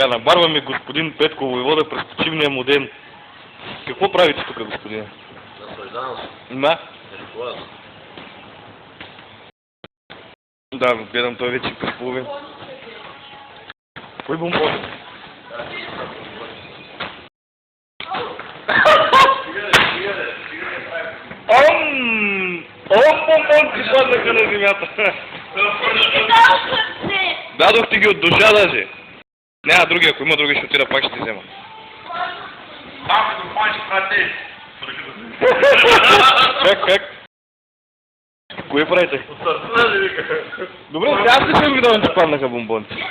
така, набарваме господин Петко Войвода през почивния му ден. Какво правите тук, господине? Наслаждавам се. Да. Ритуал. Да, гледам, той вече през половин. Кой бомбон? Ом бомбон ти паднаха на земята. Дадох ти ги от душа даже. Няма други, ако има други ще отида, пак ще ти взема. Как? Кое правите? Добре, сега ще съм ги дал, че паднаха бомбонци.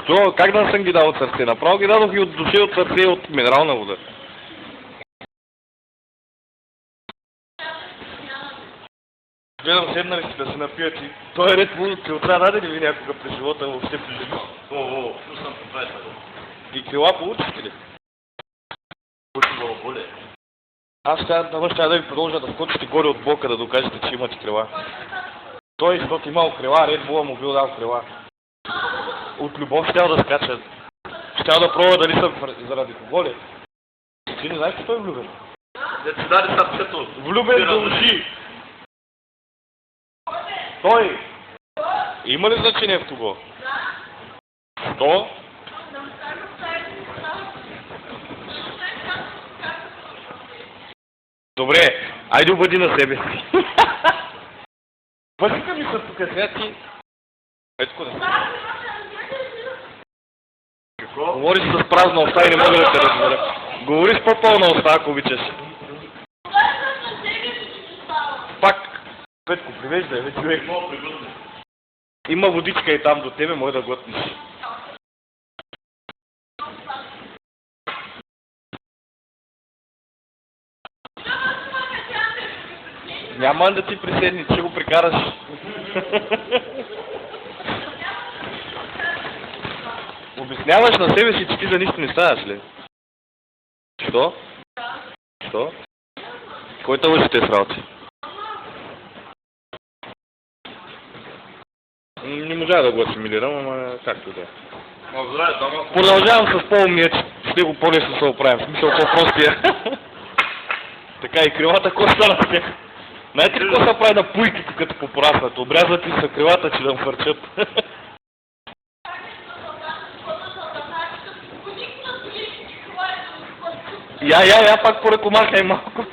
Що? Как да не съм ги дал от сърце? Направо ги дадох и от душе, от сърце и от минерална вода. Гледам, седнали си да се напият и той е ред му, целта даде ли ви някога през живота въобще при живота? Слушам по 20. И крила получите ли? Почва боле. Аз ще да ви продължа да скочите горе от блока, да докажете, че имате крила. Той, защото имал крила, Ред Була му бил дал крила. От любов щял да скача. Щял да пробва дали съм заради кого ли. Ти не знаеш, че той е влюбен? Да ти даде тапчето. Влюбен до уши! Той! Има ли значение в кого? Що? Добре, айде обади на себе си. Пътика ми са тук, сега ти... Ето да. Какво? Говориш с празна уста и не мога да те разбера. Говориш по-пълна уста, ако обичаш. Пак, Петко, привеждай, бе, човек. Има водичка и там до тебе, може да глътнеш. Няма да ти приседни, ще го прикараш. Обясняваш на себе си, че ти за нищо не ставаш ли? Що? Що? Кой те лъжи тези работи? Не можа да го асимилирам, ама както да е. Продължавам с по-умния, че с него по-лесно се оправим. В смисъл по-простия. Така и крилата коста на тях. Знаете ли какво се прави на пуйките, като попораснат? Обрязват ли са крилата, че да му фърчат? Я, пак поръкомахай малко.